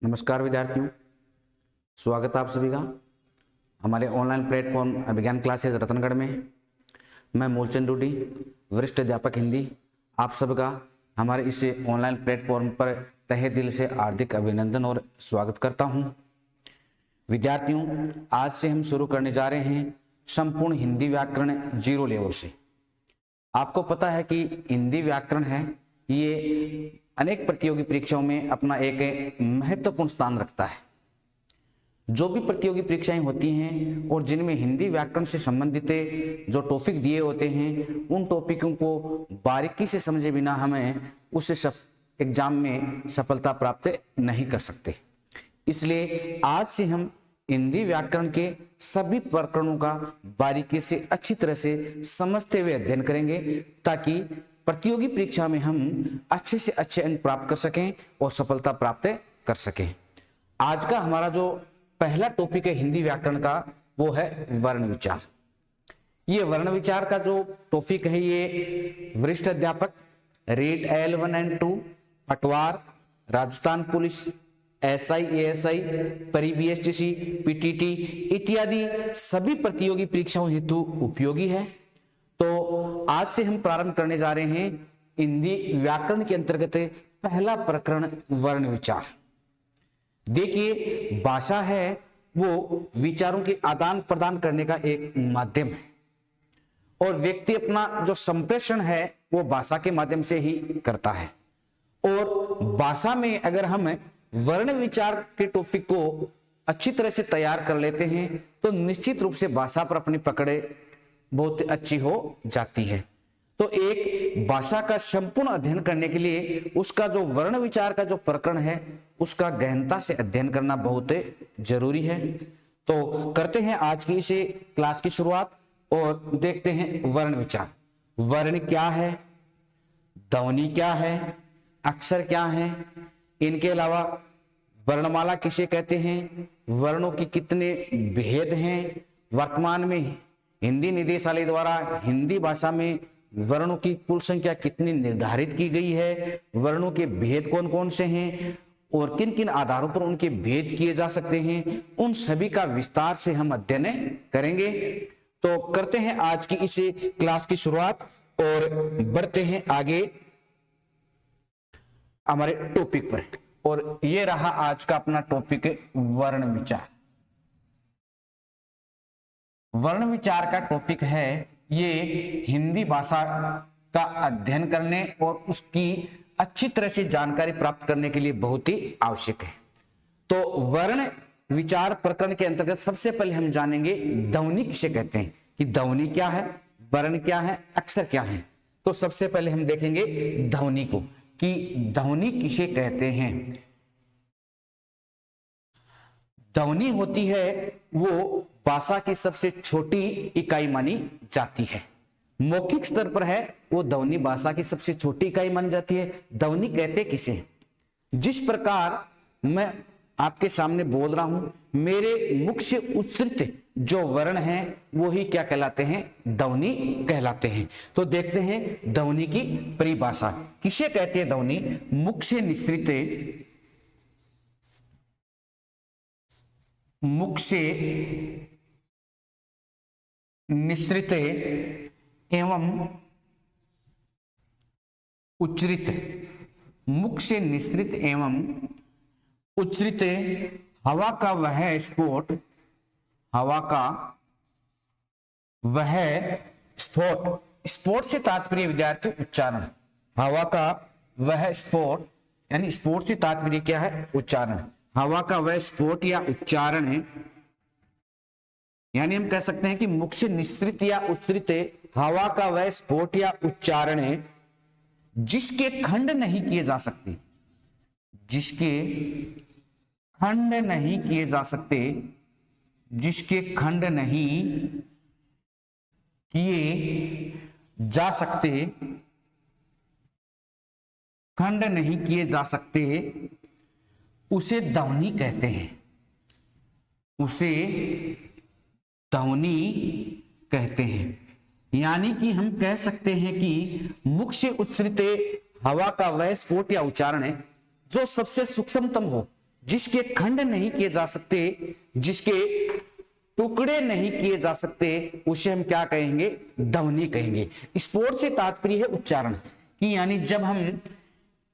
नमस्कार विद्यार्थियों, स्वागत है आप सभी का हमारे ऑनलाइन प्लेटफॉर्म अभिज्ञान क्लासेस रतनगढ़ में। मैं मूलचंद डूडी, वरिष्ठ अध्यापक हिंदी, आप सबका हमारे इस ऑनलाइन प्लेटफॉर्म पर तहे दिल से हार्दिक अभिनंदन और स्वागत करता हूं। विद्यार्थियों, आज से हम शुरू करने जा रहे हैं संपूर्ण हिंदी व्याकरण 0 लेवल से। आपको पता है कि हिंदी व्याकरण है ये अनेक प्रतियोगी परीक्षाओं में अपना एक महत्वपूर्ण स्थान रखता है। जो भी प्रतियोगी परीक्षाएं होती हैं और जिनमें हिंदी व्याकरण से संबंधित जो टॉपिक दिए होते हैं, उन टॉपिकों को बारीकी से समझे बिना हमें उस एग्जाम में सफलता प्राप्त नहीं कर सकते। इसलिए आज से हम हिंदी व्याकरण के सभी प्रकरणों का बारीकी से अच्छी तरह से समझते हुए अध्ययन करेंगे, ताकि प्रतियोगी परीक्षा में हम अच्छे से अच्छे अंक प्राप्त कर सकें और सफलता प्राप्त कर सकें। आज का हमारा जो पहला टॉपिक है हिंदी व्याकरण का, वो है वर्ण विचार। ये वर्ण विचार का जो टॉपिक है, ये वरिष्ठ अध्यापक रेट L1 and 2 पटवार, राजस्थान पुलिस, SI, ASI, परी BSTC, PTT इत्यादि सभी प्रतियोगी परीक्षाओं हेतु उपयोगी है। तो आज से हम प्रारंभ करने जा रहे हैं हिंदी व्याकरण के अंतर्गत पहला प्रकरण वर्ण विचार। देखिए, भाषा है वो विचारों के आदान प्रदान करने का एक माध्यम है, और व्यक्ति अपना जो संप्रेषण है वो भाषा के माध्यम से ही करता है। और भाषा में अगर हम वर्ण विचार के टॉपिक को अच्छी तरह से तैयार कर लेते हैं तो निश्चित रूप से भाषा पर अपनी पकड़ बहुत अच्छी हो जाती है। तो एक भाषा का संपूर्ण अध्ययन करने के लिए उसका जो वर्ण विचार का जो प्रकरण है उसका गहनता से अध्ययन करना बहुत जरूरी है। तो करते हैं आज की इसे क्लास की शुरुआत और देखते हैं वर्ण विचार। वर्ण क्या है, ध्वनि क्या है, अक्षर क्या है, इनके अलावा वर्णमाला किसे कहते हैं, वर्णों की कितने भेद हैं, वर्तमान में हिंदी निदेशालय द्वारा हिंदी भाषा में वर्णों की कुल संख्या कितनी निर्धारित की गई है, वर्णों के भेद कौन कौन से हैं और किन किन आधारों पर उनके भेद किए जा सकते हैं, उन सभी का विस्तार से हम अध्ययन करेंगे। तो करते हैं आज की इस क्लास की शुरुआत और बढ़ते हैं आगे हमारे टॉपिक पर। और ये रहा आज का अपना टॉपिक वर्ण विचार। वर्ण विचार का टॉपिक है ये हिंदी भाषा का अध्ययन करने और उसकी अच्छी तरह से जानकारी प्राप्त करने के लिए बहुत ही आवश्यक है। तो वर्ण विचार प्रकरण के अंतर्गत सबसे पहले हम जानेंगे ध्वनि किसे कहते हैं, कि ध्वनि क्या है, वर्ण क्या है, अक्षर क्या है। तो सबसे पहले हम देखेंगे ध्वनि को, कि ध्वनि किसे कहते हैं। ध्वनि होती है वो भाषा की सबसे छोटी इकाई मानी जाती है। मौखिक स्तर पर है वो ध्वनि भाषा की सबसे छोटी इकाई मानी जाती है। ध्वनि कहते किसे, जिस प्रकार मैं आपके सामने बोल रहा हूं, मेरे मुख से उच्चरित जो वर्ण हैं वो ही क्या कहलाते हैं, ध्वनि कहलाते हैं। तो देखते हैं ध्वनि की परिभाषा किसे कहते हैं। ध्वनि मुख से निसृत, मुख से निसृत एवं उच्चरित, मुख से निसृत एवं उच्चरित हवा का वह स्फोट, हवा का वह स्फोट, स्फोट से तात्पर्य विद्यार्थी उच्चारण, हवा का वह स्फोट यानी स्फोट से तात्पर्य क्या है, उच्चारण। हवा का वह स्फोट या उच्चारण है, यानी हम कह सकते हैं कि मुख से निसृत या उच्चरित हवा का वह स्फोट या उच्चारण है जिसके खंड नहीं किए जा सकते, जिसके खंड नहीं किए जा सकते, जिसके खंड नहीं किए जा सकते, खंड नहीं किए जा सकते, उसे ध्वनि कहते हैं, उसे ध्वनि कहते हैं। यानी कि हम कह सकते हैं कि मुख से उच्चरित हवा का वह स्फोट या उच्चारण है जो सबसे सूक्ष्मतम हो, जिसके खंड नहीं किए जा सकते, जिसके टुकड़े नहीं किए जा सकते, उसे हम क्या कहेंगे? ध्वनि कहेंगे। स्फोट से तात्पर्य है उच्चारण की, यानी जब हम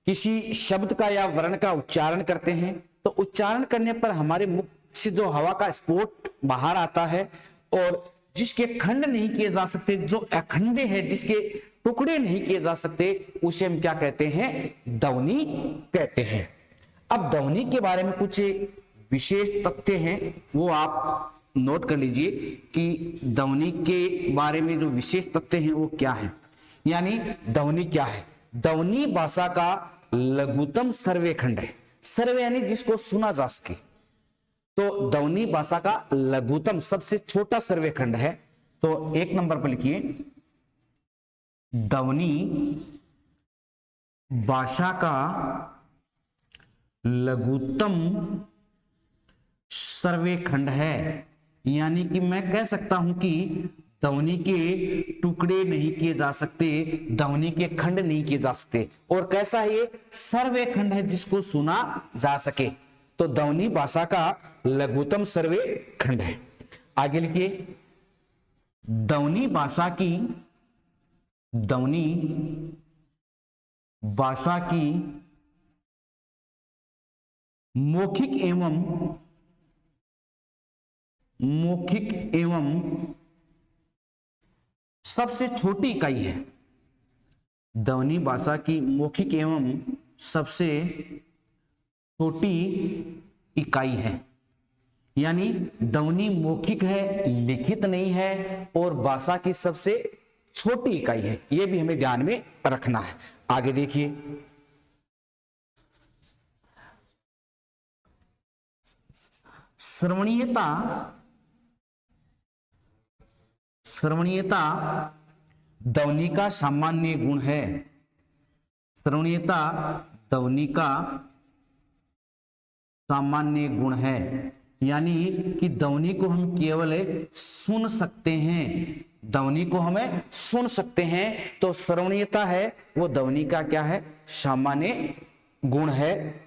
किसी शब्द का या वर्ण का उच्चारण करते हैं तो उच्चारण करने पर हमारे मुख से जो हवा का स्फोट बाहर आता है, और जिसके खंड नहीं किए जा सकते, जो अखंड है, जिसके टुकड़े नहीं किए जा सकते, उसे हम क्या कहते हैं? ध्वनि कहते हैं। अब ध्वनि के बारे में कुछ विशेष तथ्य हैं, वो आप नोट कर लीजिए कि ध्वनि के बारे में जो विशेष तथ्य हैं वो क्या है। यानी ध्वनि क्या है? ध्वनि भाषा का लघुतम सर्वेखंड है। सर्वे यानी जिसको सुना जा सके, तो ध्वनि भाषा का लघुतम सबसे छोटा सर्वेखंड है। तो एक नंबर पर लिखिए, ध्वनि भाषा का लघुतम सर्वेखंड है। यानी कि मैं कह सकता हूं कि ध्वनि के टुकड़े नहीं किए जा सकते, ध्वनि के खंड नहीं किए जा सकते। और कैसा है ये? सर्वेखंड है, जिसको सुना जा सके। तो ध्वनि भाषा का लघुतम सर्वेखंड है। आगे लिखिए, ध्वनि भाषा की मौखिक एवं सबसे छोटी इकाई है। ध्वनि भाषा की मौखिक एवं सबसे छोटी इकाई है। यानी ध्वनि मौखिक है, लिखित नहीं है, और भाषा की सबसे छोटी इकाई है। यह भी हमें ध्यान में रखना है। आगे देखिए, श्रवणीयता ध्वनि का सामान्य गुण है। श्रवणीयता ध्वनि का सामान्य गुण है। यानी कि ध्वनि को हम केवल सुन सकते हैं, ध्वनि को हमें सुन सकते हैं। तो श्रवणीयता है वो ध्वनि का क्या है? सामान्य गुण है।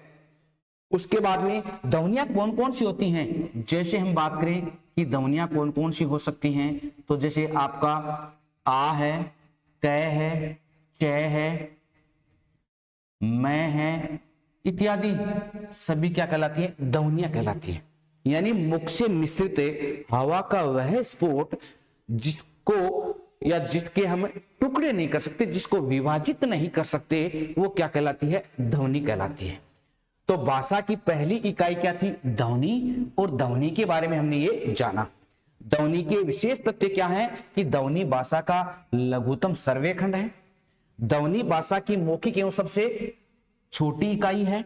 उसके बाद में ध्वनियां कौन कौन सी होती हैं? जैसे हम बात करें कि ध्वनियां कौन कौन सी हो सकती हैं, तो जैसे आपका आ है, क है, च है, मैं है इत्यादि सभी क्या कहलाती है? ध्वनियां कहलाती है। यानी मुख से निश्रित हवा का वह स्फोट जिसको या जिसके हम टुकड़े नहीं कर सकते, जिसको विभाजित नहीं कर सकते, वो क्या कहलाती है? ध्वनि कहलाती है। तो भाषा की पहली इकाई क्या थी? ध्वनि। और ध्वनि के बारे में हमने ये जाना। ध्वनि के विशेष तथ्य क्या है? कि ध्वनि भाषा का लघुतम सर्वेखंड है, ध्वनि भाषा की मौखिक एवं सबसे छोटी इकाई है,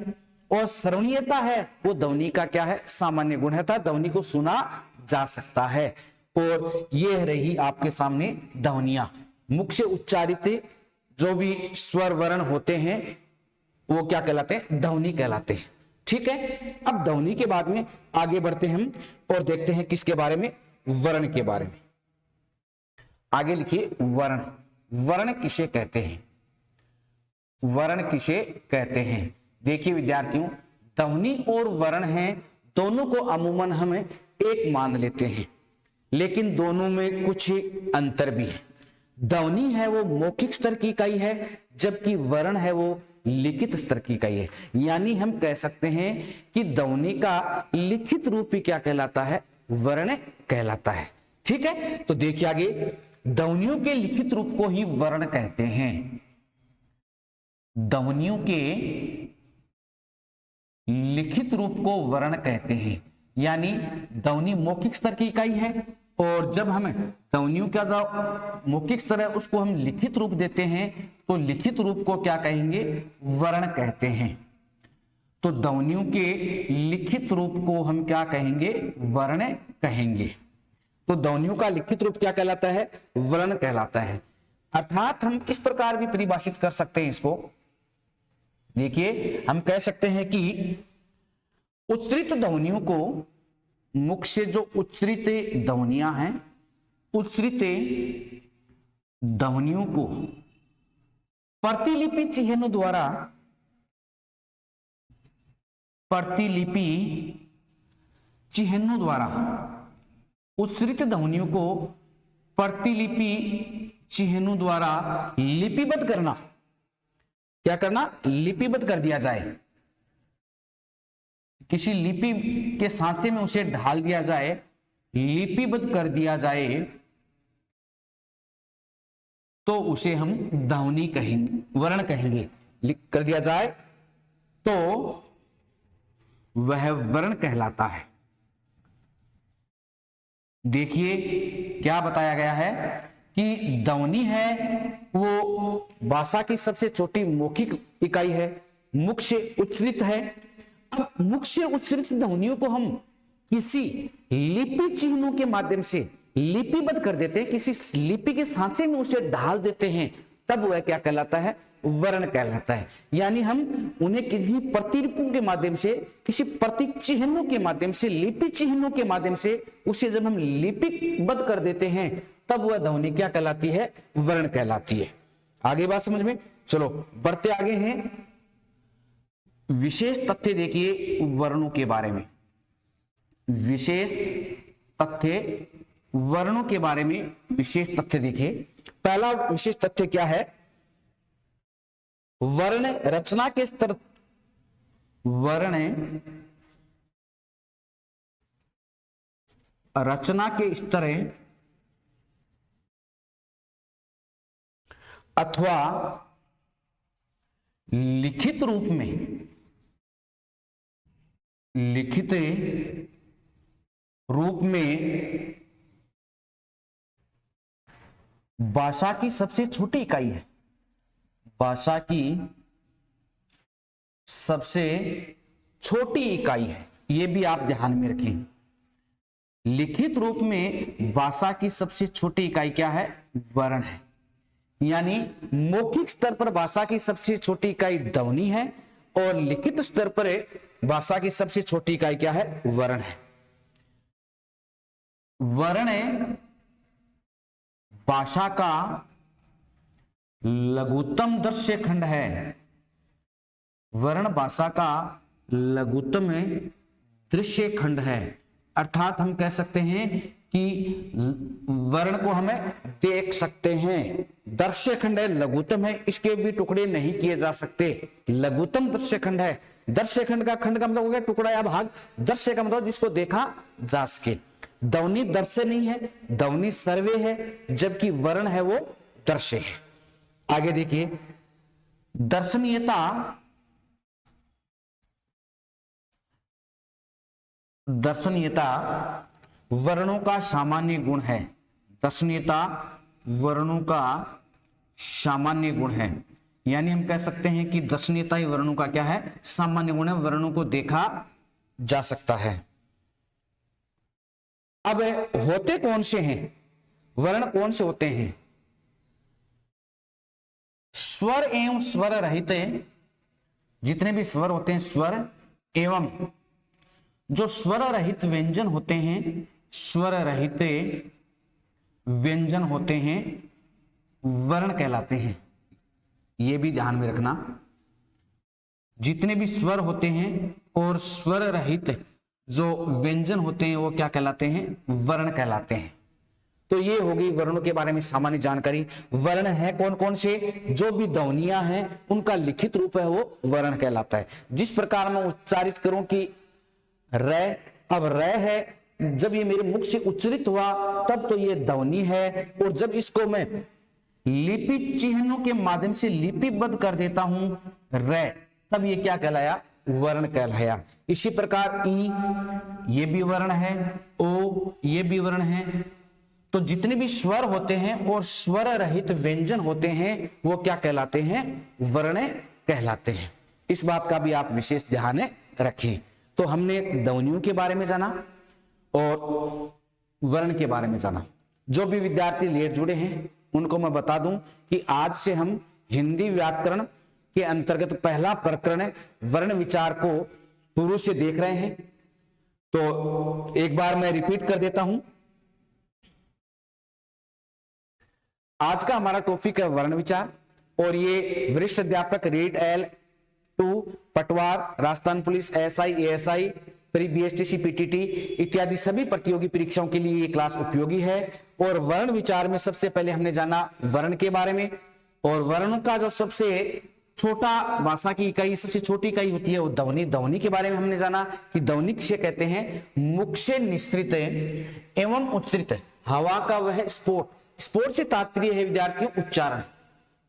और श्रवणीयता है वो ध्वनि का क्या है? सामान्य गुण है, था ध्वनि को सुना जा सकता है। और यह रही आपके सामने ध्वनियां। मुख से उच्चारित जो भी स्वर वर्ण होते हैं वो क्या कहलाते हैं? ध्वनि कहलाते हैं। ठीक है। अब ध्वनि के बाद में आगे बढ़ते हैं हम और देखते हैं किसके बारे में? वर्ण के बारे में। आगे लिखिए, वर्ण। वर्ण किसे कहते हैं? वर्ण किसे कहते हैं? देखिए विद्यार्थियों, ध्वनि और वर्ण हैं, दोनों को अमूमन हम एक मान लेते हैं, लेकिन दोनों में कुछ अंतर भी है। ध्वनि है वो मौखिक स्तर की इकाई है, जबकि वर्ण है वो लिखित स्तर की इकाई है। यानी हम कह सकते हैं कि ध्वनि का लिखित रूप ही क्या कहलाता है? वर्ण कहलाता है। ठीक है। तो देखिए आगे, ध्वनियों के लिखित रूप को ही वर्ण कहते हैं। ध्वनियों के लिखित रूप को वर्ण कहते हैं। यानी ध्वनि मौखिक स्तर की इकाई है, और जब हम ध्वनियों का जो मौखिक स्तर है उसको हम लिखित रूप देते हैं, तो लिखित रूप को क्या कहेंगे? वर्ण कहते हैं। तो ध्वनियों के लिखित रूप को हम क्या कहेंगे? वर्ण कहेंगे। तो ध्वनियों का लिखित रूप क्या कहलाता है? वर्ण कहलाता है। अर्थात हम इस प्रकार भी परिभाषित कर सकते हैं इसको। देखिए, हम कह सकते हैं कि उच्चरित ध्वनियों को, मुख से जो उच्चरित ध्वनियां हैं, उच्चरित ध्वनियों को प्रतिलिपि चिन्हों द्वारा प्रतिलिपि चिन्हों द्वारा उच्चरित ध्वनियों को प्रतिलिपि चिन्हों द्वारा लिपिबद्ध करना। क्या करना? लिपिबद्ध कर दिया जाए, किसी लिपि के सांचे में उसे ढाल दिया जाए, लिपिबद्ध कर दिया जाए, तो उसे हम ध्वनि कहेंगे, वर्ण कहेंगे। लिख कर दिया जाए तो वह वर्ण कहलाता है। देखिए क्या बताया गया है कि ध्वनि है वो भाषा की सबसे छोटी मौखिक इकाई है, मुख से उच्चरित है। अब मुख से उच्चरित ध्वनियों को हम किसी लिपि चिन्हों के माध्यम से लिपिबद्ध कर देते हैं, किसी लिपि के सांचे में उसे ढाल देते हैं, तब वह क्या कहलाता है? वर्ण कहलाता है। यानी हम उन्हें किसी प्रतिलिपियों के माध्यम से, किसी प्रतीक चिन्हों के माध्यम से, लिपि चिन्हों के माध्यम से उसे जब हम लिपिबद्ध कर देते हैं, तब वह ध्वनि क्या कहलाती है? वर्ण कहलाती है। आगे बात समझ में? चलो बढ़ते आगे हैं। विशेष तथ्य देखिए वर्णों के बारे में। विशेष तथ्य वर्णों के बारे में विशेष तथ्य देखिए। पहला विशेष तथ्य क्या है? वर्ण रचना के स्तर, वर्ण रचना के स्तर अथवा लिखित रूप में, लिखित रूप में भाषा की सबसे छोटी इकाई है। भाषा की सबसे छोटी इकाई है, यह भी आप ध्यान में रखें। लिखित रूप में भाषा की सबसे छोटी इकाई क्या है? वर्ण है। यानी मौखिक स्तर पर भाषा की सबसे छोटी इकाई ध्वनि है और लिखित स्तर पर भाषा की सबसे छोटी इकाई क्या है? वर्ण है। वर्ण भाषा का लघुत्तम दृश्य खंड है। वर्ण भाषा का लघुत्तम दृश्य खंड है। अर्थात हम कह सकते हैं कि वर्ण को हमें देख सकते हैं। दृश्य खंड है, लघुत्तम है, इसके भी टुकड़े नहीं किए जा सकते। लघुत्तम दृश्य खंड है। दृश्य खंड का मतलब हो गया टुकड़ा या भाग। दृश्य का मतलब जिसको देखा जा सके। ध्वनि दृश्य नहीं है, ध्वनि सर्वे है, जबकि वर्ण है वो दृश्य है। आगे देखिए, दर्शनीयता, दर्शनीयता वर्णों का सामान्य गुण है। दर्शनीयता वर्णों का सामान्य गुण है। यानी हम कह सकते हैं कि दर्शनीयता ही वर्णों का क्या है? सामान्य गुण है। वर्णों को देखा जा सकता है। अब होते कौन से हैं? वर्ण कौन से होते हैं? स्वर एवं स्वर रहित, जितने भी स्वर होते हैं, स्वर एवं जो स्वर रहित व्यंजन होते हैं, स्वर रहित व्यंजन होते हैं, वर्ण कहलाते हैं। यह भी ध्यान में रखना, जितने भी स्वर होते हैं और स्वर रहित जो व्यंजन होते हैं वो क्या कहलाते हैं? वर्ण कहलाते हैं। तो ये होगी वर्णों के बारे में सामान्य जानकारी। वर्ण है कौन कौन से? जो भी ध्वनियां हैं उनका लिखित रूप है वो वर्ण कहलाता है। जिस प्रकार मैं उच्चारित करूं कि र, अब र है, जब ये मेरे मुख से उच्चरित हुआ तब तो ये ध्वनि है, और जब इसको मैं लिपि चिन्हों के माध्यम से लिपिबद्ध कर देता हूं र, तब ये क्या कहलाया? वर्ण कहलाया। इसी प्रकार ई, ये भी वर्ण है, ओ, ये भी वर्ण है। तो जितने भी स्वर होते हैं और स्वर रहित व्यंजन होते हैं वो क्या कहलाते हैं? वर्ण कहलाते हैं। इस बात का भी आप विशेष ध्यान रखें। तो हमने ध्वनियों के बारे में जाना और वर्ण के बारे में जाना। जो भी विद्यार्थी लेट जुड़े हैं उनको मैं बता दूं कि आज से हम हिंदी व्याकरण के अंतर्गत पहला प्रकरण वर्ण विचार को शुरू से देख रहे हैं। तो एक बार मैं रिपीट कर देता हूं। आज का हमारा टॉपिक है वर्ण विचार, और ये वरिष्ठ अध्यापक रीड एल 2 पटवार, Rajasthan police, ASI, ASI, pre BSTC, PTT इत्यादि सभी प्रतियोगी परीक्षाओं के लिए ये क्लास उपयोगी है। और वर्ण विचार में सबसे पहले हमने जाना वर्ण के बारे में, और वर्ण का जो सबसे छोटा भाषा की इकाई, सबसे छोटी इकाई होती है वो ध्वनि। ध्वनि के बारे में हमने जाना कि ध्वनि किसे कहते हैं, मुख से निःसृत एवं उच्चरित हवा का वह स्फोट से तात्पर्य है विद्यार्थियों उच्चारण,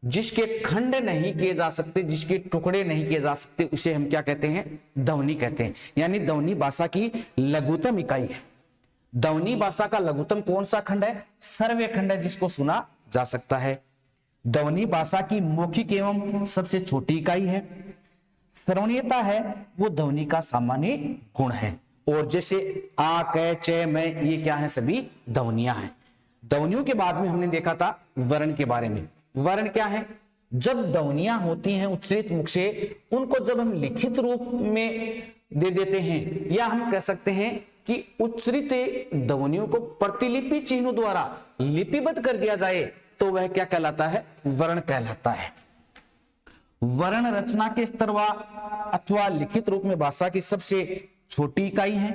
जिसके खंड नहीं किए जा सकते, जिसके टुकड़े नहीं किए जा सकते, उसे हम क्या कहते हैं, ध्वनि कहते हैं। यानी ध्वनि भाषा की लघुतम इकाई है। ध्वनि भाषा का लघुतम कौन सा खंड है, सर्वय खंड है, जिसको सुना जा सकता है। ध्वनि भाषा की मौखिक एवं सबसे छोटी इकाई है। श्रवणीयता है वो ध्वनि का सामान्य गुण है। और जैसे आ, क, च, मैं, ये क्या है, सभी ध्वनियां हैं। ध्वनियों के बाद में हमने देखा था वर्ण के बारे में। वर्ण क्या है, जब ध्वनियां होती हैं उच्चरित मुख से, उनको जब हम लिखित रूप में दे देते हैं, या हम कह सकते हैं कि उच्चरित ध्वनियों को प्रतिलिपि चिन्हों द्वारा लिपिबद्ध कर दिया जाए, तो वह क्या कहलाता है, वर्ण कहलाता है। वर्ण रचना के स्तर व अथवा लिखित रूप में भाषा की सबसे छोटी इकाई है।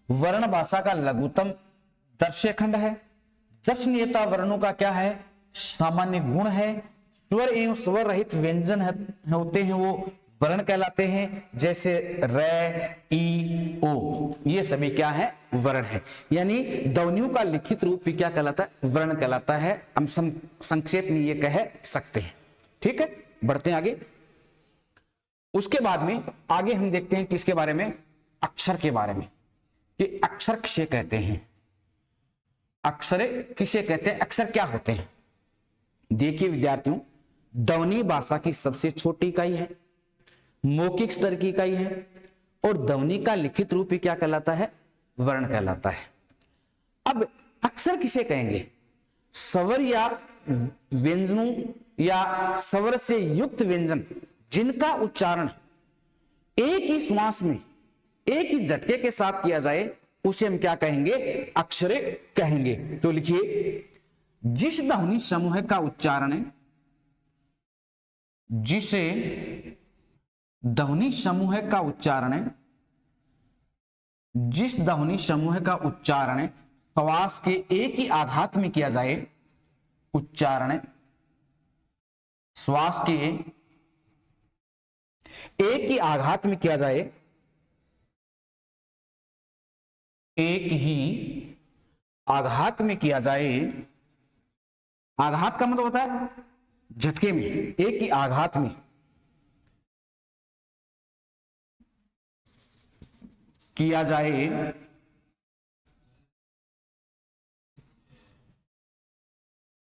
वर्ण भाषा का लघुतम दर्शय खंड है। दर्शनीयता वर्णों का क्या है, सामान्य गुण है। स्वर एवं स्वर रहित व्यंजन होते हैं वो वर्ण कहलाते हैं, जैसे र, ई, ओ, ये सभी क्या है, वर्ण है। यानी ध्वनियों का लिखित रूप भी क्या कहलाता है, वर्ण कहलाता है। हम संक्षेप में ये कह सकते हैं। ठीक है, बढ़ते हैं आगे। उसके बाद में आगे हम देखते हैं किसके बारे में, अक्षर के बारे में। ये अक्षर किसे कहते हैं, अक्षर किसे कहते हैं, अक्षर क्या होते हैं। देखिए विद्यार्थियों, ध्वनि भाषा की सबसे छोटी इकाई है, मौखिक स्तर की इकाई है, और ध्वनि का लिखित रूप ही क्या कहलाता है, वर्ण कहलाता है। अब अक्षर किसे कहेंगे, स्वर या व्यंजनों या स्वर से युक्त व्यंजन जिनका उच्चारण एक ही श्वास में, एक ही झटके के साथ किया जाए, उसे हम क्या कहेंगे, अक्षर कहेंगे। तो लिखिए, जिस ध्वनि समूह का उच्चारण, जिसे ध्वनि समूह का उच्चारण, जिस ध्वनि समूह का उच्चारण श्वास के एक ही आघात में किया जाए, उच्चारण श्वास के एक ही आघात में किया जाए, एक ही आघात में किया जाए, आघात का मतलब होता है झटके में, एक ही आघात में किया जाए,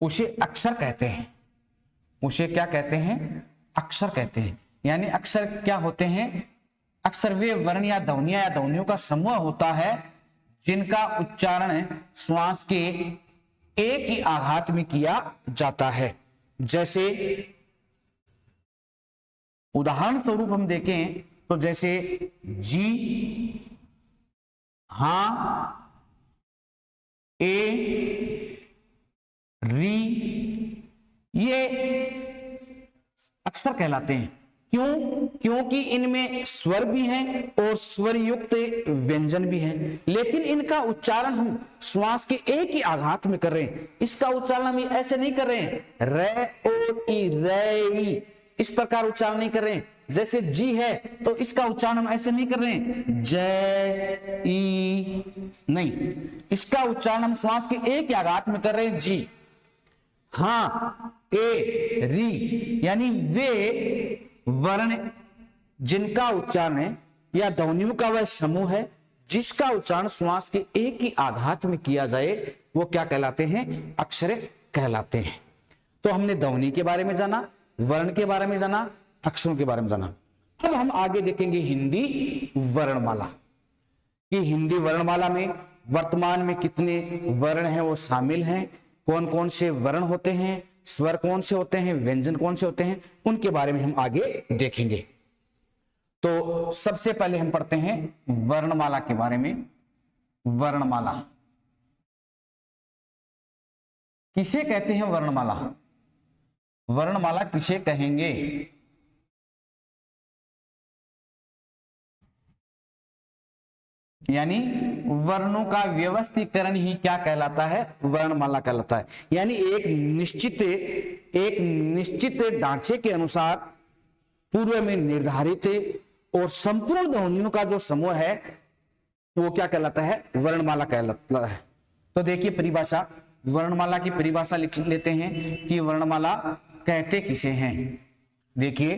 उसे अक्षर कहते हैं। उसे क्या कहते हैं, अक्षर कहते हैं। यानी अक्षर क्या होते हैं, अक्षर वे वर्ण या ध्वनियां या ध्वनियों का समूह होता है जिनका उच्चारण श्वास के एक ही आघात में किया जाता है। जैसे उदाहरण स्वरूप हम देखें तो जैसे जी, हां, ए, री, ये अक्षर कहलाते हैं। क्यों, क्योंकि इनमें स्वर भी हैं और स्वर युक्त व्यंजन भी हैं, लेकिन इनका उच्चारण हम श्वास के एक ही आघात में कर रहे हैं। इसका उच्चारण हम ऐसे नहीं कर रहे हैं, रे और ई, रे ई, इस प्रकार उच्चारण नहीं कर रहे हैं। जैसे जी है तो इसका उच्चारण हम ऐसे नहीं कर रहे हैं, जय ई, नहीं, इसका उच्चारण हम श्वास के एक ही आघात में कर रहे हैं, जी, हां, ए, री। यानी वे वर्ण जिनका उच्चारण या ध्वनियों का वह समूह है जिसका उच्चारण श्वास के एक ही आघात में किया जाए, वो क्या कहलाते हैं, अक्षर कहलाते हैं। तो हमने ध्वनि के बारे में जाना, वर्ण के बारे में जाना, अक्षरों के बारे में जाना। अब हम आगे देखेंगे हिंदी वर्णमाला, कि हिंदी वर्णमाला में वर्तमान में कितने वर्ण हैं वो शामिल हैं, कौन कौन से वर्ण होते हैं, स्वर कौन से होते हैं, व्यंजन कौन से होते हैं, उनके बारे में हम आगे देखेंगे। तो सबसे पहले हम पढ़ते हैं वर्णमाला के बारे में। वर्णमाला किसे कहते हैं, वर्णमाला, वर्णमाला किसे कहेंगे। यानी वर्णों का व्यवस्थीकरण ही क्या कहलाता है? वर्णमाला कहलाता है। यानी एक निश्चित ढांचे के अनुसार पूर्व में निर्धारित और संपूर्ण ध्वनियों का जो समूह है वो क्या कहलाता है? वर्णमाला कहलाता है। तो देखिए परिभाषा, वर्णमाला की परिभाषा लिख लेते हैं कि वर्णमाला कहते किसे हैं। देखिए,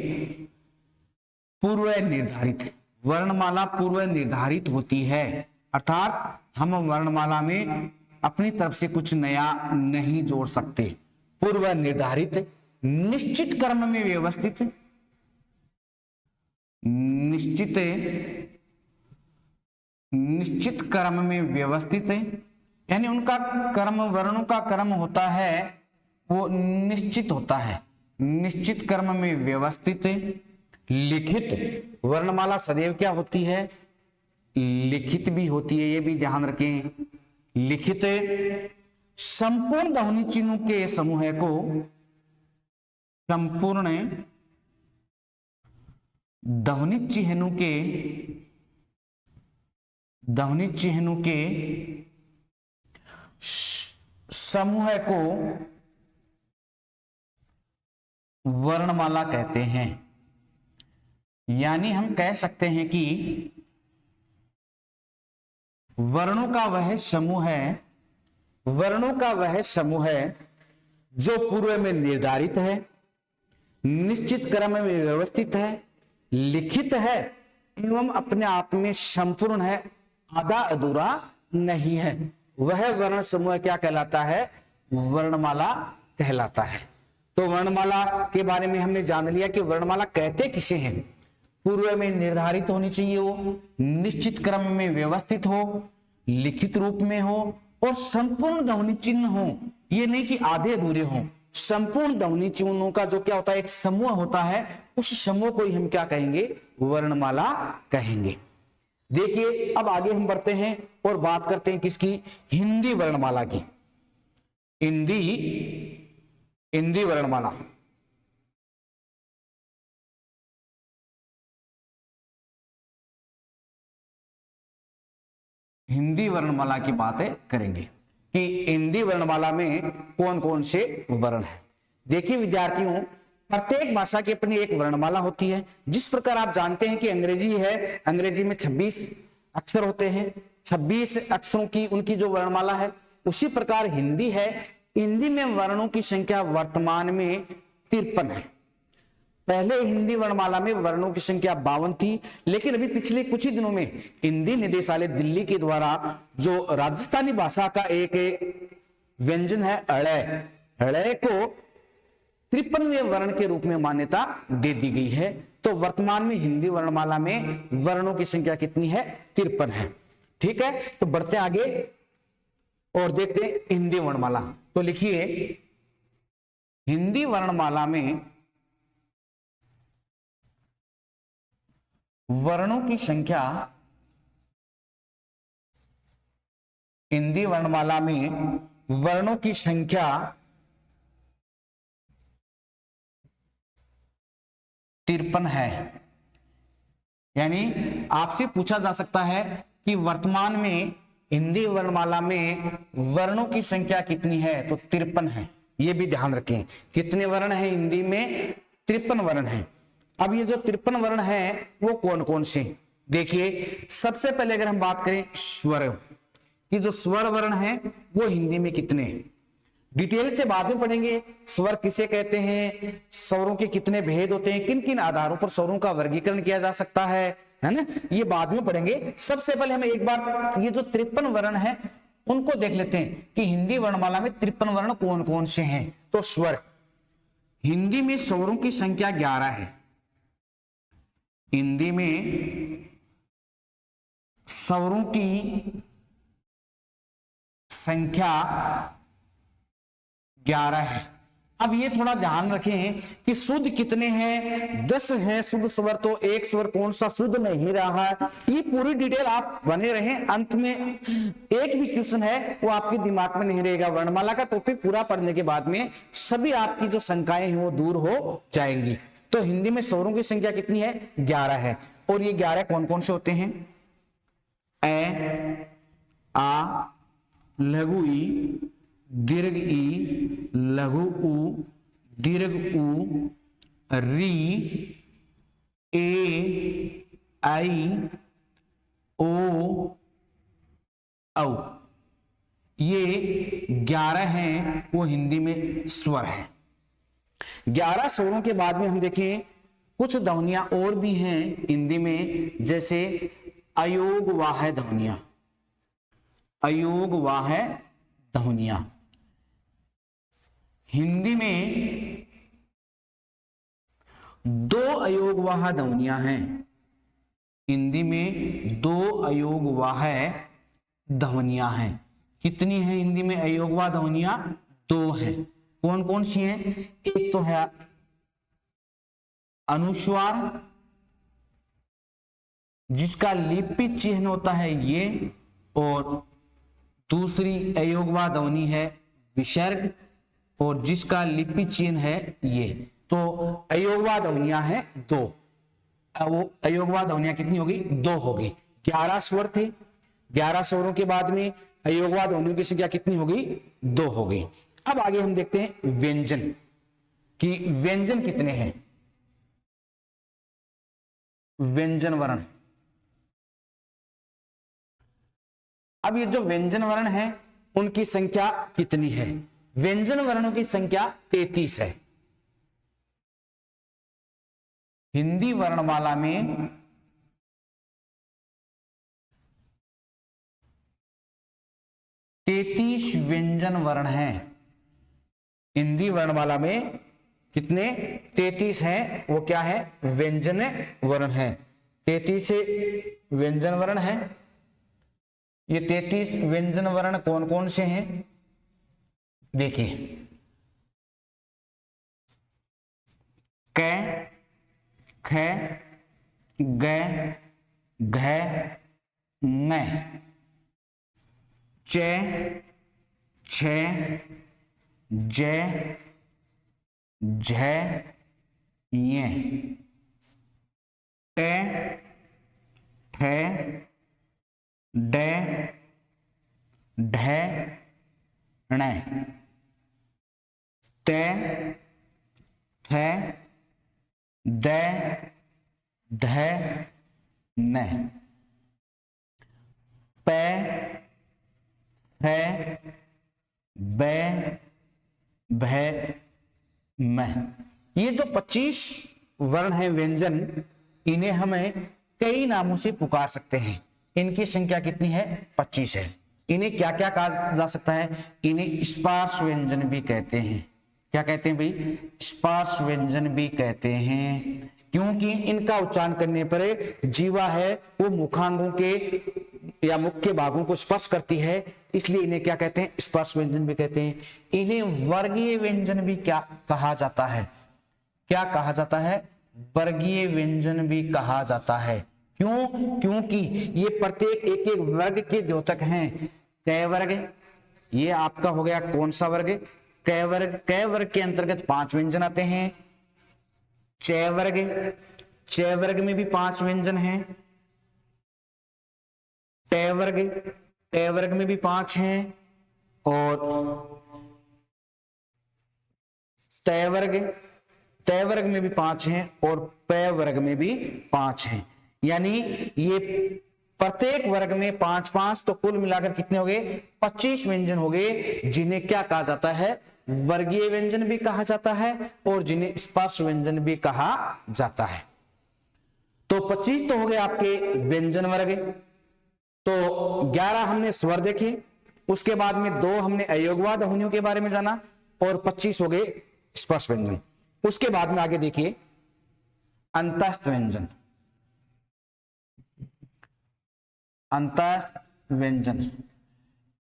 पूर्व निर्धारित, वर्णमाला पूर्व निर्धारित होती है, अर्थात हम वर्णमाला में अपनी तरफ से कुछ नया नहीं जोड़ सकते। पूर्व निर्धारित, निश्चित क्रम में व्यवस्थित, निश्चित क्रम में व्यवस्थित, यानी उनका क्रम, वर्णों का क्रम होता है वो निश्चित होता है, निश्चित क्रम में व्यवस्थित। लिखित, वर्णमाला सदैव क्या होती है? लिखित भी होती है, ये भी ध्यान रखें। लिखित संपूर्ण ध्वनि चिन्हों के समूह को, संपूर्ण ध्वनि चिन्हों के समूह को वर्णमाला कहते हैं। यानी हम कह सकते हैं कि वर्णों का वह समूह है जो पूर्व में निर्धारित है, निश्चित क्रम में व्यवस्थित है, लिखित है एवं अपने आप में संपूर्ण है, आधा अधूरा नहीं है। वह वर्ण समूह क्या कहलाता है? वर्णमाला कहलाता है। तो वर्णमाला के बारे में हमने जान लिया कि वर्णमाला कहते किसे हैं। पूर्व में निर्धारित होनी चाहिए, हो निश्चित क्रम में व्यवस्थित हो, लिखित रूप में हो और संपूर्ण ध्वनि चिन्ह हो। ये नहीं कि आधे अधूरे हो, संपूर्ण ध्वनि चिन्हों का जो क्या होता है, एक समूह होता है, उस समूह को ही हम क्या कहेंगे? वर्णमाला कहेंगे। देखिए अब आगे हम बढ़ते हैं और बात करते हैं किसकी? हिंदी वर्णमाला की। हिंदी वर्णमाला, हिंदी वर्णमाला की बातें करेंगे कि हिंदी वर्णमाला में कौन कौन से वर्ण हैं। देखिए विद्यार्थियों, प्रत्येक भाषा की अपनी एक वर्णमाला होती है। जिस प्रकार आप जानते हैं कि अंग्रेजी है, अंग्रेजी में 26 अक्षर होते हैं, 26 अक्षरों की उनकी जो वर्णमाला है, उसी प्रकार हिंदी है। हिंदी में वर्णों की संख्या वर्तमान में 53 है। पहले हिंदी वर्णमाला में वर्णों की संख्या 52 थी, लेकिन अभी पिछले कुछ ही दिनों में हिंदी निदेशालय दिल्ली के द्वारा जो राजस्थानी भाषा का एक व्यंजन है अड़य को 53वें वर्ण के रूप में मान्यता दे दी गई है। तो वर्तमान में हिंदी वर्णमाला में वर्णों की संख्या कितनी है? 53 है। ठीक है, तो बढ़ते आगे और देखते हैं हिंदी वर्णमाला। तो लिखिए, हिंदी वर्णमाला में वर्णों की संख्या, हिंदी वर्णमाला में वर्णों की संख्या 53 है। यानी आपसे पूछा जा सकता है कि वर्तमान में हिंदी वर्णमाला में वर्णों की संख्या कितनी है? तो 53 है। ये भी ध्यान रखें, कितने वर्ण हैं हिंदी में? 53 वर्ण हैं। अब ये जो 53 वर्ण हैं वो कौन कौन से? देखिए, सबसे पहले अगर हम बात करें स्वर, ये जो स्वर वर्ण हैं वो हिंदी में कितने? डिटेल से बाद में पढ़ेंगे। स्वर किसे कहते हैं, स्वरों के कितने भेद होते हैं, किन किन आधारों पर स्वरों का वर्गीकरण किया जा सकता है ना, ये बाद में पढ़ेंगे। सबसे पहले हम एक बार ये जो 53 वर्ण है उनको देख लेते हैं कि हिंदी वर्णमाला में 53 वर्ण कौन कौन से हैं। तो स्वर, हिंदी में स्वरों की संख्या 11 है। हिंदी में स्वरों की संख्या 11 है। अब ये थोड़ा ध्यान रखें कि शुद्ध कितने हैं? 10 हैं शुद्ध स्वर। तो एक स्वर कौन सा शुद्ध नहीं रहा है, ये पूरी डिटेल आप बने रहें। अंत में एक भी क्वेश्चन है वो आपके दिमाग में नहीं रहेगा। वर्णमाला का टॉपिक पूरा पढ़ने के बाद में सभी आपकी जो शंकाएं हैं वो दूर हो जाएंगी। तो हिंदी में स्वरों की संख्या कितनी है? 11 है। और ये 11 कौन कौन से होते हैं? ए, आ, लघु ई, दीर्घ ई, लघु उ, दीर्घ उ, री, ए, आई, ओ, औ। ये 11 हैं वो हिंदी में स्वर हैं। 11 स्वरों के बाद में हम देखें कुछ ध्वनियां और भी हैं हिंदी में, जैसे अयोग वाह ध्वनियां। अयोग वाह ध्वनियां हिंदी में 2 अयोग वाह ध्वनियां हैं। हिंदी में 2 अयोग वाह ध्वनियां हैं। कितनी है हिंदी में अयोग वाह ध्वनियां? 2 है। कौन कौन सी हैं? एक तो है अनुस्वार, जिसका लिपि चिन्ह होता है ये, और दूसरी अयोग वाह ध्वनि है विसर्ग, और जिसका लिपि चिन्ह है ये। तो अयोग वाह ध्वनियां हैं 2। वो अयोग वाह ध्वनियां कितनी होगी? 2 होगी। 11 स्वर थे, 11 स्वरों के बाद में अयोग वाह ध्वनियों की संख्या कितनी होगी? 2 होगी। अब आगे हम देखते हैं व्यंजन कि व्यंजन कितने हैं। व्यंजन वर्ण, अब ये जो व्यंजन वर्ण है उनकी संख्या कितनी है? व्यंजन वर्णों की संख्या 33 है। हिंदी वर्णमाला में 33 व्यंजन वर्ण हैं। हिंदी वर्णमाला में कितने? 33 हैं। वो क्या है? व्यंजन वर्ण है। 33 व्यंजन वर्ण है। ये 33 व्यंजन वर्ण कौन कौन से हैं? देखिए, क, ख, ग, घ, न, च, छ, ज, झ, ञ, ट, ठ, ड, ढ, ण, त, थ, द, ध, न, प, फ, ब, भ, म। ये जो 25 वर्ण हैं व्यंजन, इन्हें हमें कई नामों से पुकार सकते हैं। इनकी संख्या कितनी है? 25 है। इन्हें क्या क्या कहा जा सकता है? इन्हें स्पर्श व्यंजन भी कहते हैं। क्या कहते हैं भाई? स्पर्श व्यंजन भी कहते हैं, क्योंकि इनका उच्चारण करने पर जीवा है वो मुखांगों के या मुख के भागों को स्पर्श करती है, इसलिए इन्हें क्या कहते हैं? स्पर्श व्यंजन भी कहते हैं। इन्हें वर्गीय व्यंजन भी क्या कहा जाता है? क्या कहा जाता है? वर्गीय व्यंजन भी कहा जाता है। क्यों? क्योंकि ये प्रत्येक एक एक वर्ग के द्योतक हैं। क वर्ग, ये आपका हो गया कौन सा वर्ग? क वर्ग। क वर्ग के अंतर्गत 5 व्यंजन आते हैं। च वर्ग, च वर्ग में भी 5 व्यंजन हैं। ट वर्ग, ट वर्ग में भी 5 हैं। और त वर्ग, त वर्ग में भी 5 हैं। और प वर्ग में भी 5 हैं। यानी ये प्रत्येक वर्ग में 5-5, तो कुल मिलाकर कितने हो गए? 25 व्यंजन हो गए, जिन्हें क्या कहा जाता है? वर्गीय व्यंजन भी कहा जाता है और जिन्हें स्पर्श व्यंजन भी कहा जाता है। तो 25 तो हो गए आपके व्यंजन वर्ग। तो 11 हमने स्वर देखे, उसके बाद में 2 हमने अयोगवाह ध्वनियों के बारे में जाना, और 25 हो गए स्पर्श व्यंजन। उसके बाद में आगे देखिए अंतस्थ व्यंजन। अंतस्थ व्यंजन,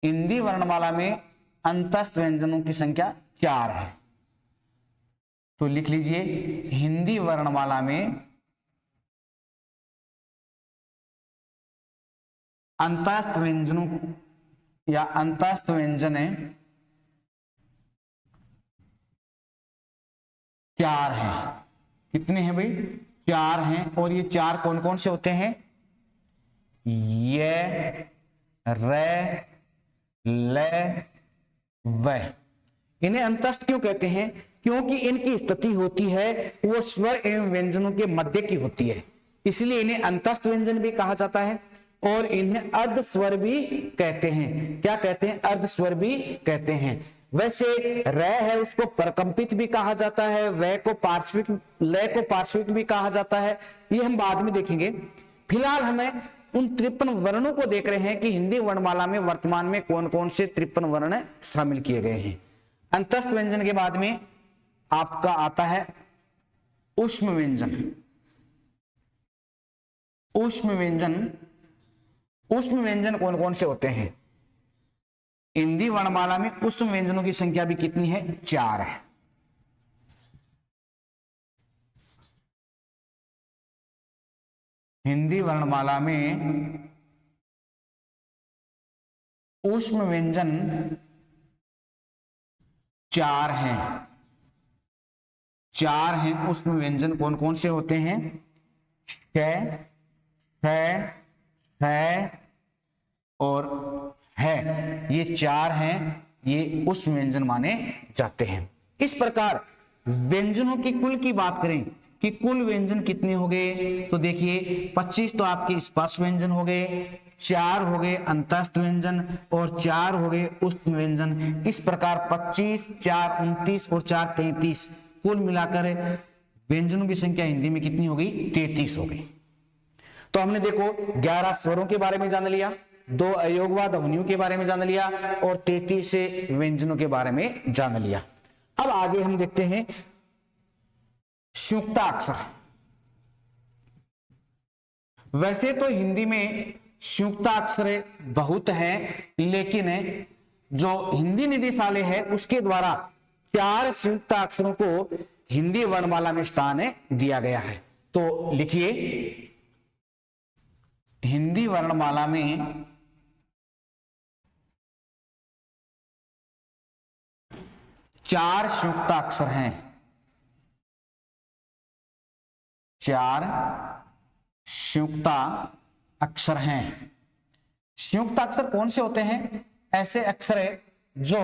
हिंदी वर्णमाला में अंतस्थ व्यंजनों की संख्या 4 है। तो लिख लीजिए, हिंदी वर्णमाला में अंतस्थ व्यंजनों या अंतस्थ व्यंजन 4 हैं। कितने हैं भाई? 4 हैं। और ये 4 कौन कौन से होते हैं? ये, रे, ले, व। इन्हें अंतस्थ क्यों कहते हैं? क्योंकि इनकी स्थिति होती है वो स्वर एवं व्यंजनों के मध्य की होती है, इसलिए इन्हें अंतस्थ व्यंजन भी कहा जाता है और इन्हें अर्ध स्वर भी कहते हैं। क्या कहते हैं? अर्ध स्वर भी कहते हैं। वैसे र है उसको परकंपित भी कहा जाता है, व को पार्श्विक, ल को पार्श्विक भी कहा जाता है, ये हम बाद में देखेंगे। फिलहाल हमें उन 53 वर्णों को देख रहे हैं कि हिंदी वर्णमाला में वर्तमान में कौन कौन से 53 वर्ण शामिल किए गए हैं। अंतस्थ व्यंजन के बाद में आपका आता है ऊष्म व्यंजन। ऊष्म व्यंजन, ऊष्म व्यंजन कौन कौन से होते हैं? हिंदी वर्णमाला में ऊष्म व्यंजनों की संख्या भी कितनी है? 4 है। हिंदी वर्णमाला में ऊष्म व्यंजन 4 हैं। 4 हैं ऊष्म व्यंजन। कौन कौन से होते हैं? श, है और है, ये 4 हैं, ये ऊष्म व्यंजन माने जाते हैं। इस प्रकार व्यंजनों की कुल की बात करें कि कुल व्यंजन कितने हो गए, तो देखिए 25 तो आपके स्पर्श व्यंजन हो गए, 4 हो गए अंतस्थ व्यंजन और 4 हो गए ऊष्म व्यंजन। इस प्रकार 25, 4 29 और 4 33, कुल मिलाकर व्यंजनों की संख्या हिंदी में कितनी हो गई? 33 हो गई। तो हमने देखो 11 स्वरों के बारे में जान लिया, 2 अयोगवा ध्वनियों के बारे में जान लिया और 33 से व्यंजनों के बारे में जान लिया। अब आगे हम देखते हैं संयुक्ताक्षर। वैसे तो हिंदी में संयुक्ताक्षर बहुत हैं, लेकिन जो हिंदी निदेशालय है उसके द्वारा 4 संयुक्ताक्षरों को हिंदी वर्णमाला में स्थान दिया गया है। तो लिखिए, हिंदी वर्णमाला में 4 संयुक्ताक्षर हैं। 4 संयुक्ताक्षर हैं। संयुक्ताक्षर कौन से होते हैं? ऐसे अक्षर जो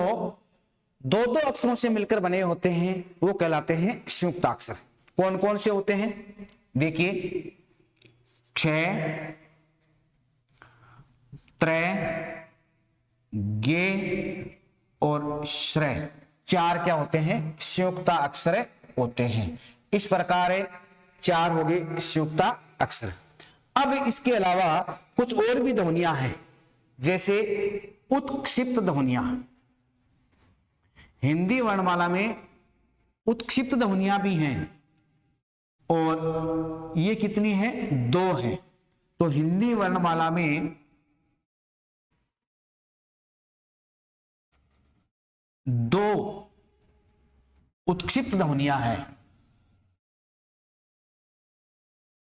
2-2 अक्षरों से मिलकर बने होते हैं वो कहलाते हैं संयुक्ताक्षर। कौन कौन से होते हैं? देखिए, क्ष, त्र, गे और श्रय, 4 क्या होते हैं? संयुक्ताक्षर होते हैं। इस प्रकार 4 हो गए संयुक्ताक्षर। अब इसके अलावा कुछ और भी ध्वनियां हैं, जैसे उत्क्षिप्त ध्वनियां। हिंदी वर्णमाला में उत्क्षिप्त ध्वनियां भी हैं और ये कितनी है? 2 हैं। तो हिंदी वर्णमाला में 2 उत्क्षिप्त ध्वनियां हैं।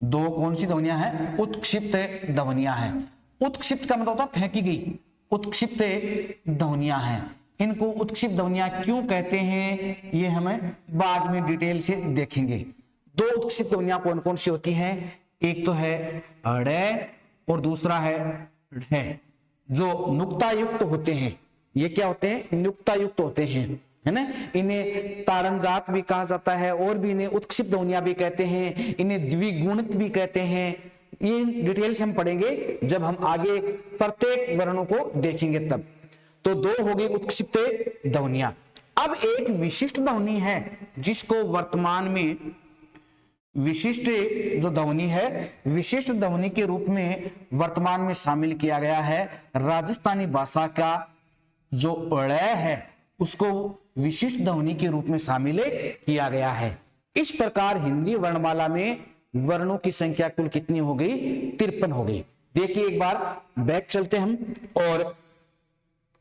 2 कौन सी ध्वनियां हैं? उत्क्षिप्त ध्वनियां हैं। उत्क्षिप्त का मतलब होता है फेंकी गई, उत्क्षिप्त ध्वनियां हैं। इनको उत्क्षिप्त ध्वनियां क्यों कहते हैं ये हमें बाद में डिटेल से देखेंगे। 2 उत्क्षिप्त ध्वनियां कौन कौन सी होती हैं? एक तो है ड़ और दूसरा है ढ, जो नुक्ता युक्त होते हैं। ये क्या होते हैं? नुक्ता युक्त होते हैं, है ना। इन्हें ताड़नजात भी कहा जाता है और भी इन्हें उत्क्षिप्त ध्वनियां भी कहते हैं, इन्हें द्विगुणित भी कहते हैं। ये डिटेल से हम पढ़ेंगे जब हम आगे प्रत्येक वर्णों को देखेंगे तब। तो 2 हो गई उत्क्षिप्त ध्वनियां। अब एक विशिष्ट ध्वनि है जिसको वर्तमान में विशिष्ट जो ध्वनि है, विशिष्ट ध्वनि के रूप में वर्तमान में शामिल किया गया है। राजस्थानी भाषा का जो ड़ है उसको विशिष्ट ध्वनि के रूप में शामिल किया गया है। इस प्रकार हिंदी वर्णमाला में वर्णों की संख्या कुल कितनी हो गई? 53 हो गई। देखिए एक बार बैक चलते हम और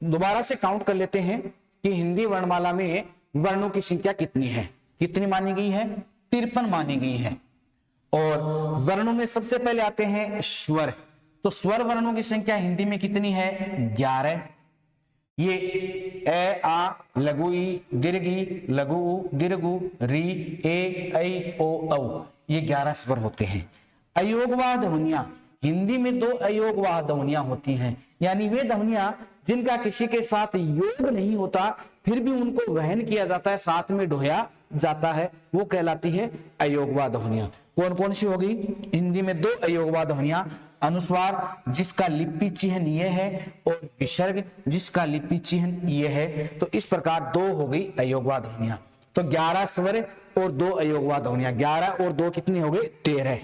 दोबारा से काउंट कर लेते हैं कि हिंदी वर्णमाला में वर्णों की संख्या कितनी है। कितनी मानी गई है? 53 मानी गई है। और वर्णों में सबसे पहले आते हैं स्वर। तो स्वर वर्णों की संख्या हिंदी में कितनी है? 11। ये ए, आ, लघु ई, दीर्घ ई, लघु उ, दीर्घ उ, री, ए, ऐ, ओ, औ, ये 11 स्वर होते हैं। अयोगवा ध्वनियां हिंदी में दो अयोगवाह ध्वनियां होती हैं, यानी वे ध्वनियां जिनका किसी के साथ योग नहीं होता फिर भी उनको वहन किया जाता है, साथ में ढोया जाता है, वो कहलाती है अयोगवाह ध्वनियां। कौन कौन सी होगी हिंदी में दो अयोगवाह ध्वनियां? अनुस्वार जिसका लिपि चिन्ह ये है और विसर्ग जिसका लिपि चिन्ह ये है। तो इस प्रकार दो हो गई अयोगवाह ध्वनियां। तो 11 स्वर और 2 अयोगवाह ध्वनियां, 11 और 2 कितनी हो गई? 13।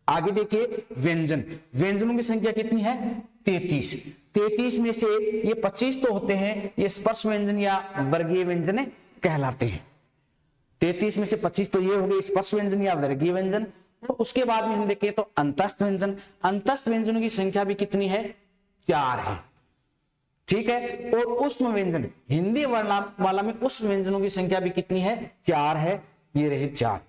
आगे देखिए व्यंजन, व्यंजनों की संख्या कितनी है? 33। 33 में से ये 25 तो होते हैं, ये स्पर्श व्यंजन या वर्गीय व्यंजन कहलाते हैं। 33 में से 25 तो ये हो गए स्पर्श व्यंजन या वर्गीय व्यंजन। तो उसके बाद में हम देखें तो अंतस्थ व्यंजन, अंतस्थ व्यंजनों की संख्या भी कितनी है? 4 है, ठीक है। और उष्म व्यंजन, हिंदी वर्णमाला में उष्म व्यंजनों की संख्या भी कितनी है? 4 है, ये रहे 4।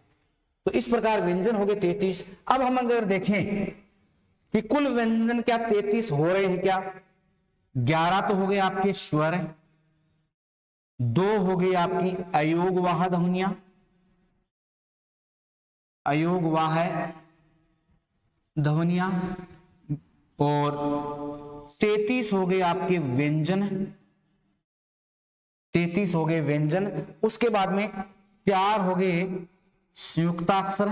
तो इस प्रकार व्यंजन हो गए 33। अब हम अगर देखें कि कुल व्यंजन क्या 33 हो रहे हैं क्या? 11 तो हो गए आपके स्वर, 2 हो गई आपकी अयोगवाह ध्वनियां, अयोगवाह ध्वनियां, और 33 हो गए आपके व्यंजन, 33 हो गए व्यंजन। उसके बाद में 4 हो गए संयुक्ताक्षर,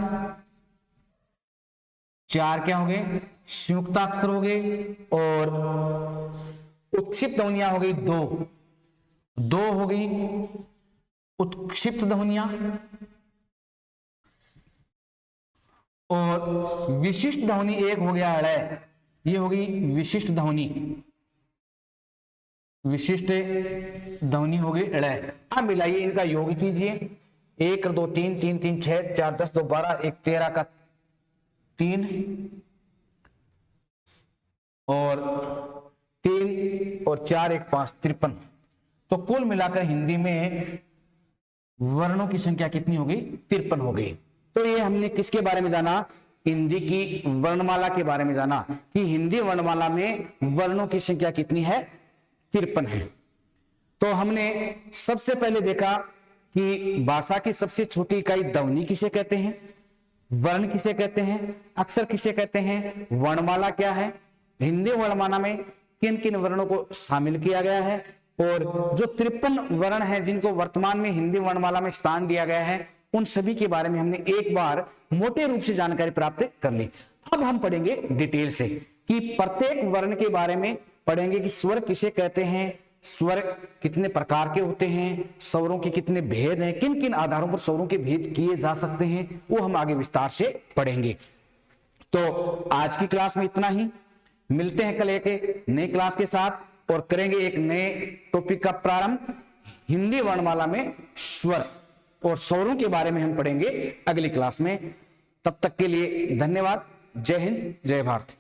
4 क्या हो गए? संयुक्ताक्षर हो गए, और उत्क्षिप्त ध्वनियां हो गई 2 हो गई उत्क्षिप्त ध्वनियां, और विशिष्ट ध्वनि 1 हो गया ड़, ये हो गई विशिष्ट ध्वनि, विशिष्ट ध्वनि हो गई ड़। अब मिलाइए, इनका योग कीजिए। 1 2 3 3 3 6 4 10 2 12 1 13 का 3 और 3 और 4 1 5 53। तो कुल मिलाकर हिंदी में वर्णों की संख्या कितनी हो गई? 53 हो गई। तो ये हमने किसके बारे में जाना? हिंदी की वर्णमाला के बारे में जाना कि हिंदी वर्णमाला में वर्णों की संख्या कितनी है? 53 है। तो हमने सबसे पहले देखा कि भाषा की सबसे छोटी इकाई ध्वनि किसे कहते हैं, वर्ण किसे कहते हैं, अक्षर किसे कहते हैं, वर्णमाला क्या है, हिंदी वर्णमाला में किन किन वर्णों को शामिल किया गया है, और जो 53 वर्ण हैं जिनको वर्तमान में हिंदी वर्णमाला में स्थान दिया गया है, उन सभी के बारे में हमने एक बार मोटे रूप से जानकारी प्राप्त कर ली। अब हम पढ़ेंगे डिटेल से कि प्रत्येक वर्ण के बारे में पढ़ेंगे कि स्वर किसे कहते हैं, स्वर कितने प्रकार के होते हैं, स्वरों के कितने भेद हैं, किन किन आधारों पर स्वरों के भेद किए जा सकते हैं, वो हम आगे विस्तार से पढ़ेंगे। तो आज की क्लास में इतना ही, मिलते हैं कल एक नई क्लास के साथ और करेंगे एक नए टॉपिक का प्रारंभ। हिंदी वर्णमाला में स्वर और स्वरों के बारे में हम पढ़ेंगे अगली क्लास में। तब तक के लिए धन्यवाद। जय हिंद, जय भारत।